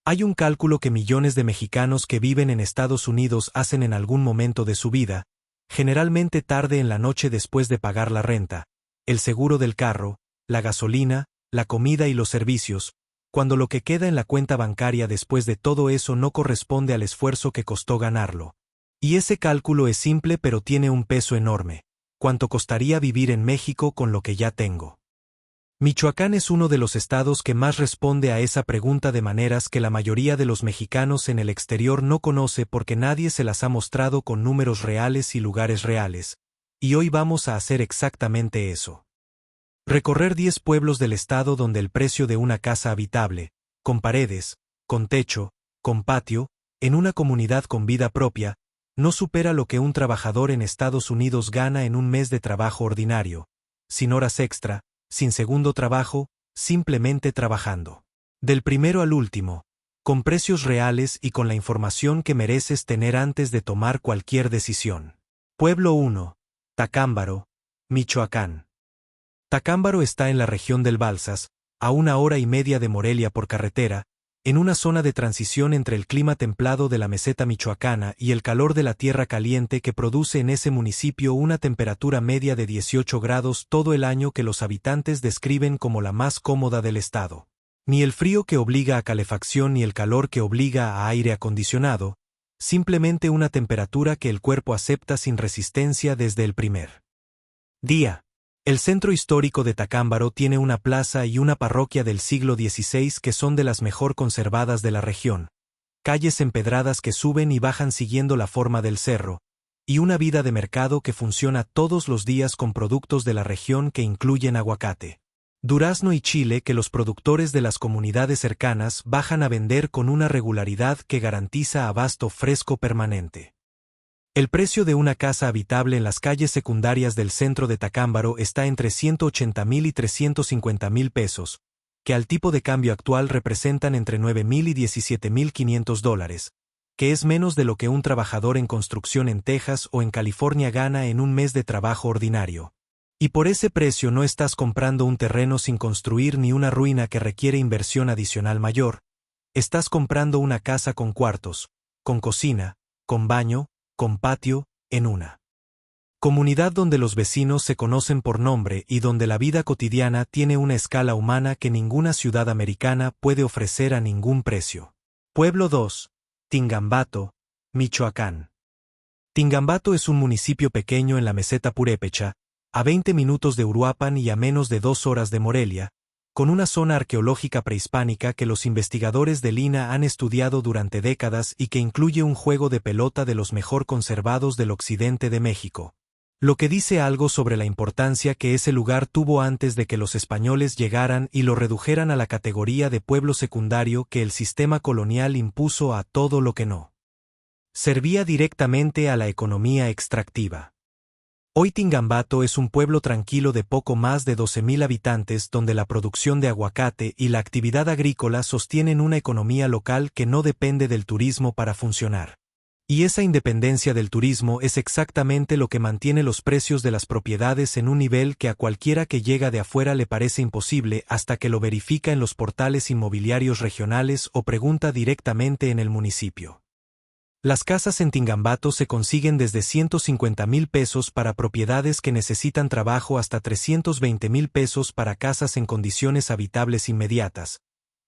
Hay un cálculo que millones de mexicanos que viven en Estados Unidos hacen en algún momento de su vida, generalmente tarde en la noche después de pagar la renta, el seguro del carro, la gasolina, la comida y los servicios, cuando lo que queda en la cuenta bancaria después de todo eso no corresponde al esfuerzo que costó ganarlo. Y ese cálculo es simple pero tiene un peso enorme. ¿Cuánto costaría vivir en México con lo que ya tengo? Michoacán es uno de los estados que más responde a esa pregunta de maneras que la mayoría de los mexicanos en el exterior no conoce porque nadie se las ha mostrado con números reales y lugares reales, y hoy vamos a hacer exactamente eso. Recorrer 10 pueblos del estado donde el precio de una casa habitable, con paredes, con techo, con patio, en una comunidad con vida propia, no supera lo que un trabajador en Estados Unidos gana en un mes de trabajo ordinario, sin horas extra, sin segundo trabajo, simplemente trabajando. Del primero al último, con precios reales y con la información que mereces tener antes de tomar cualquier decisión. Pueblo 1. Tacámbaro, Michoacán. Tacámbaro está en la región del Balsas, a 1 hora y media de Morelia por carretera, en una zona de transición entre el clima templado de la meseta michoacana y el calor de la tierra caliente que produce en ese municipio una temperatura media de 18 grados todo el año que los habitantes describen como la más cómoda del estado. Ni el frío que obliga a calefacción ni el calor que obliga a aire acondicionado, simplemente una temperatura que el cuerpo acepta sin resistencia desde el primer día. El centro histórico de Tacámbaro tiene una plaza y una parroquia del siglo XVI que son de las mejor conservadas de la región, calles empedradas que suben y bajan siguiendo la forma del cerro, y una vida de mercado que funciona todos los días con productos de la región que incluyen aguacate, durazno y chile que los productores de las comunidades cercanas bajan a vender con una regularidad que garantiza abasto fresco permanente. El precio de una casa habitable en las calles secundarias del centro de Tacámbaro está entre 180,000 y 350,000 pesos, que al tipo de cambio actual representan entre 9,000 y 17,500 dólares, que es menos de lo que un trabajador en construcción en Texas o en California gana en un mes de trabajo ordinario. Y por ese precio no estás comprando un terreno sin construir ni una ruina que requiere inversión adicional mayor, estás comprando una casa con cuartos, con cocina, con baño, con patio, en una comunidad donde los vecinos se conocen por nombre y donde la vida cotidiana tiene una escala humana que ninguna ciudad americana puede ofrecer a ningún precio. Pueblo 2. Tingambato, Michoacán. Tingambato es un municipio pequeño en la meseta purépecha, a 20 minutos de Uruapan y a menos de 2 horas de Morelia, con una zona arqueológica prehispánica que los investigadores de Lina han estudiado durante décadas y que incluye un juego de pelota de los mejor conservados del occidente de México. Lo que dice algo sobre la importancia que ese lugar tuvo antes de que los españoles llegaran y lo redujeran a la categoría de pueblo secundario que el sistema colonial impuso a todo lo que no servía directamente a la economía extractiva. Hoy Tingambato es un pueblo tranquilo de poco más de 12,000 habitantes donde la producción de aguacate y la actividad agrícola sostienen una economía local que no depende del turismo para funcionar. Y esa independencia del turismo es exactamente lo que mantiene los precios de las propiedades en un nivel que a cualquiera que llega de afuera le parece imposible hasta que lo verifica en los portales inmobiliarios regionales o pregunta directamente en el municipio. Las casas en Tingambato se consiguen desde 150,000 pesos para propiedades que necesitan trabajo hasta 320,000 pesos para casas en condiciones habitables inmediatas.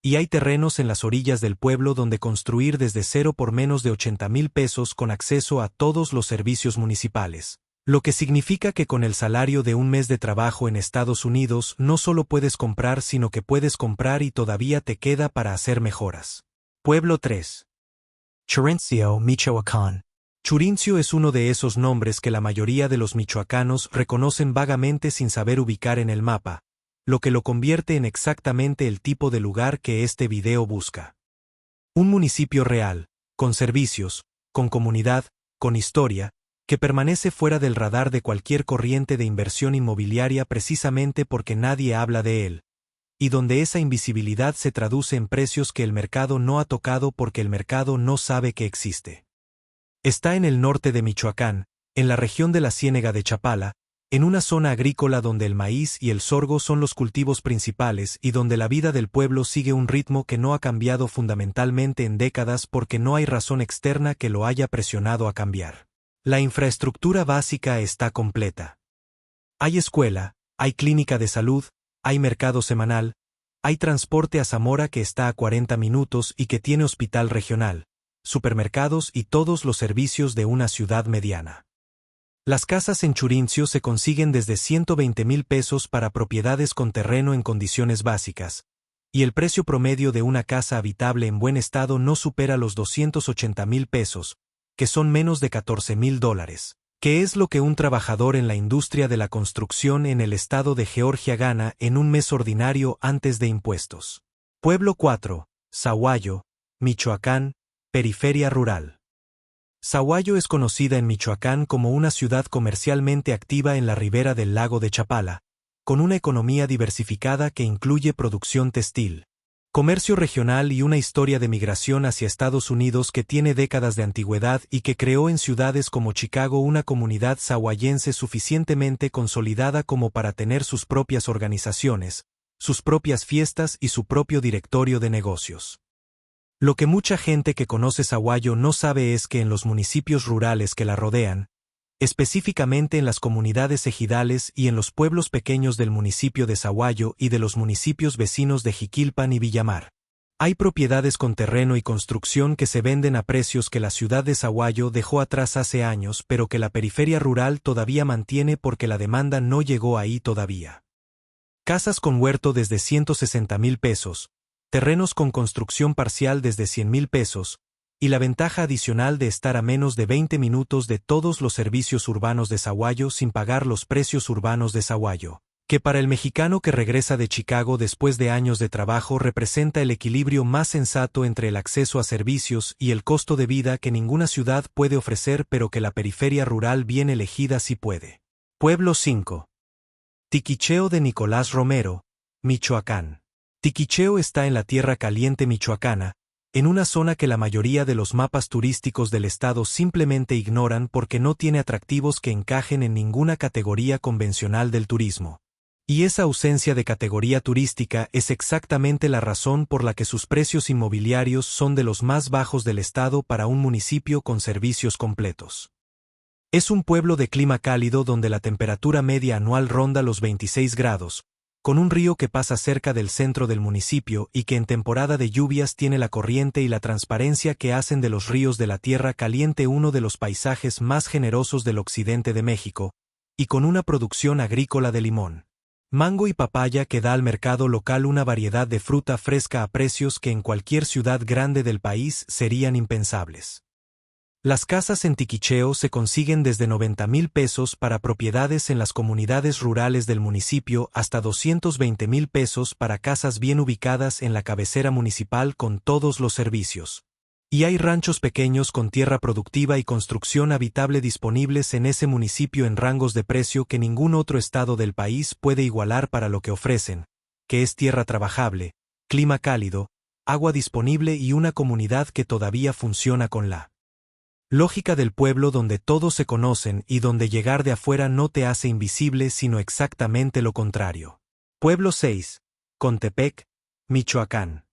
Y hay terrenos en las orillas del pueblo donde construir desde cero por menos de 80,000 pesos con acceso a todos los servicios municipales. Lo que significa que con el salario de un mes de trabajo en Estados Unidos no solo puedes comprar sino que puedes comprar y todavía te queda para hacer mejoras. Pueblo 3. Churincio, Michoacán. Churincio es uno de esos nombres que la mayoría de los michoacanos reconocen vagamente sin saber ubicar en el mapa, lo que lo convierte en exactamente el tipo de lugar que este video busca. Un municipio real, con servicios, con comunidad, con historia, que permanece fuera del radar de cualquier corriente de inversión inmobiliaria precisamente porque nadie habla de él, y donde esa invisibilidad se traduce en precios que el mercado no ha tocado porque el mercado no sabe que existe. Está en el norte de Michoacán, en la región de la Ciénega de Chapala, en una zona agrícola donde el maíz y el sorgo son los cultivos principales y donde la vida del pueblo sigue un ritmo que no ha cambiado fundamentalmente en décadas porque no hay razón externa que lo haya presionado a cambiar. La infraestructura básica está completa. Hay escuela, hay clínica de salud, hay mercado semanal, hay transporte a Zamora que está a 40 minutos y que tiene hospital regional, supermercados y todos los servicios de una ciudad mediana. Las casas en Churincio se consiguen desde 120,000 pesos para propiedades con terreno en condiciones básicas, y el precio promedio de una casa habitable en buen estado no supera los 280,000 pesos, que son menos de $14,000, que es lo que un trabajador en la industria de la construcción en el estado de Georgia gana en un mes ordinario antes de impuestos. Pueblo 4, Sahuayo, Michoacán, periferia rural. Sahuayo es conocida en Michoacán como una ciudad comercialmente activa en la ribera del lago de Chapala, con una economía diversificada que incluye producción textil, comercio regional y una historia de migración hacia Estados Unidos que tiene décadas de antigüedad y que creó en ciudades como Chicago una comunidad sahuayense suficientemente consolidada como para tener sus propias organizaciones, sus propias fiestas y su propio directorio de negocios. Lo que mucha gente que conoce Sahuayo no sabe es que en los municipios rurales que la rodean, específicamente en las comunidades ejidales y en los pueblos pequeños del municipio de Sahuayo y de los municipios vecinos de Jiquilpan y Villamar, hay propiedades con terreno y construcción que se venden a precios que la ciudad de Sahuayo dejó atrás hace años pero que la periferia rural todavía mantiene porque la demanda no llegó ahí todavía. Casas con huerto desde 160,000 pesos, terrenos con construcción parcial desde 100,000 pesos, y la ventaja adicional de estar a menos de 20 minutos de todos los servicios urbanos de Sahuayo sin pagar los precios urbanos de Sahuayo, que para el mexicano que regresa de Chicago después de años de trabajo representa el equilibrio más sensato entre el acceso a servicios y el costo de vida que ninguna ciudad puede ofrecer pero que la periferia rural bien elegida sí puede. Pueblo 5. Tiquicheo de Nicolás Romero, Michoacán. Tiquicheo está en la Tierra Caliente michoacana, en una zona que la mayoría de los mapas turísticos del estado simplemente ignoran porque no tiene atractivos que encajen en ninguna categoría convencional del turismo. Y esa ausencia de categoría turística es exactamente la razón por la que sus precios inmobiliarios son de los más bajos del estado para un municipio con servicios completos. Es un pueblo de clima cálido donde la temperatura media anual ronda los 26 grados, con un río que pasa cerca del centro del municipio y que en temporada de lluvias tiene la corriente y la transparencia que hacen de los ríos de la Tierra Caliente uno de los paisajes más generosos del occidente de México, y con una producción agrícola de limón, mango y papaya que da al mercado local una variedad de fruta fresca a precios que en cualquier ciudad grande del país serían impensables. Las casas en Tiquicheo se consiguen desde 90,000 pesos para propiedades en las comunidades rurales del municipio hasta 220,000 pesos para casas bien ubicadas en la cabecera municipal con todos los servicios. Y hay ranchos pequeños con tierra productiva y construcción habitable disponibles en ese municipio en rangos de precio que ningún otro estado del país puede igualar para lo que ofrecen, que es tierra trabajable, clima cálido, agua disponible y una comunidad que todavía funciona con la lógica del pueblo donde todos se conocen y donde llegar de afuera no te hace invisible sino exactamente lo contrario. Pueblo 6. Contepec, Michoacán.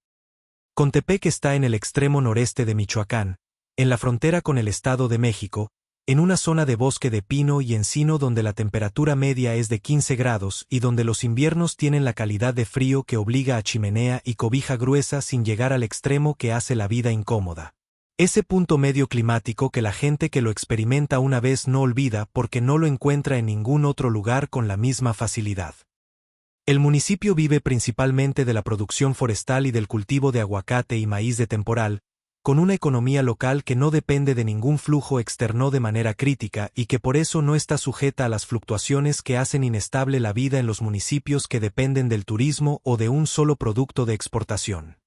Contepec está en el extremo noreste de Michoacán, en la frontera con el Estado de México, en una zona de bosque de pino y encino donde la temperatura media es de 15 grados y donde los inviernos tienen la calidad de frío que obliga a chimenea y cobija gruesa sin llegar al extremo que hace la vida incómoda. Ese punto medio climático que la gente que lo experimenta una vez no olvida porque no lo encuentra en ningún otro lugar con la misma facilidad. El municipio vive principalmente de la producción forestal y del cultivo de aguacate y maíz de temporal, con una economía local que no depende de ningún flujo externo de manera crítica y que por eso no está sujeta a las fluctuaciones que hacen inestable la vida en los municipios que dependen del turismo o de un solo producto de exportación.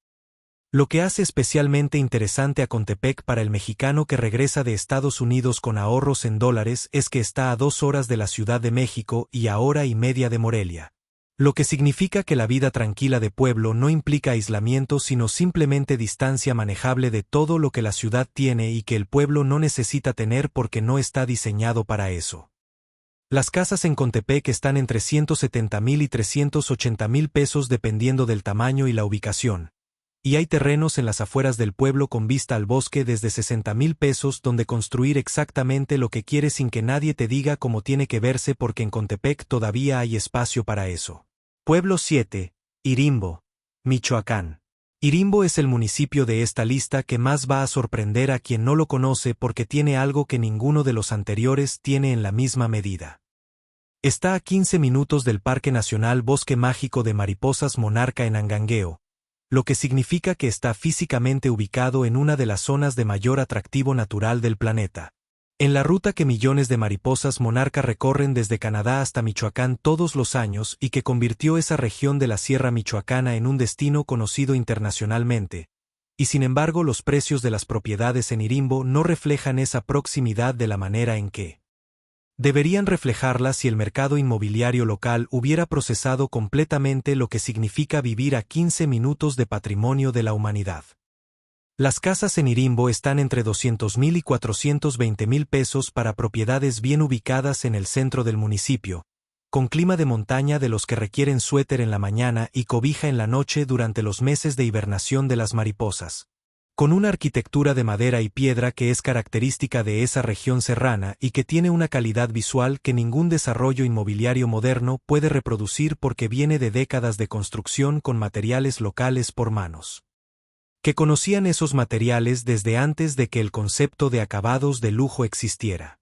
Lo que hace especialmente interesante a Contepec para el mexicano que regresa de Estados Unidos con ahorros en dólares es que está a 2 horas de la Ciudad de México y a hora y media de Morelia. Lo que significa que la vida tranquila de pueblo no implica aislamiento sino simplemente distancia manejable de todo lo que la ciudad tiene y que el pueblo no necesita tener porque no está diseñado para eso. Las casas en Contepec están entre 170,000 y 380,000 pesos dependiendo del tamaño y la ubicación. Y hay terrenos en las afueras del pueblo con vista al bosque desde 60,000 pesos donde construir exactamente lo que quieres sin que nadie te diga cómo tiene que verse porque en Contepec todavía hay espacio para eso. Pueblo 7, Irimbo, Michoacán. Irimbo es el municipio de esta lista que más va a sorprender a quien no lo conoce porque tiene algo que ninguno de los anteriores tiene en la misma medida. Está a 15 minutos del Parque Nacional Bosque Mágico de Mariposas Monarca en Angangueo, lo que significa que está físicamente ubicado en una de las zonas de mayor atractivo natural del planeta. En la ruta que millones de mariposas monarca recorren desde Canadá hasta Michoacán todos los años y que convirtió esa región de la Sierra Michoacana en un destino conocido internacionalmente. Y sin embargo los precios de las propiedades en Irimbo no reflejan esa proximidad de la manera en que deberían reflejarla si el mercado inmobiliario local hubiera procesado completamente lo que significa vivir a 15 minutos de patrimonio de la humanidad. Las casas en Irimbo están entre 200,000 y 420,000 pesos para propiedades bien ubicadas en el centro del municipio, con clima de montaña de los que requieren suéter en la mañana y cobija en la noche durante los meses de hibernación de las mariposas. Con una arquitectura de madera y piedra que es característica de esa región serrana y que tiene una calidad visual que ningún desarrollo inmobiliario moderno puede reproducir porque viene de décadas de construcción con materiales locales por manos que conocían esos materiales desde antes de que el concepto de acabados de lujo existiera.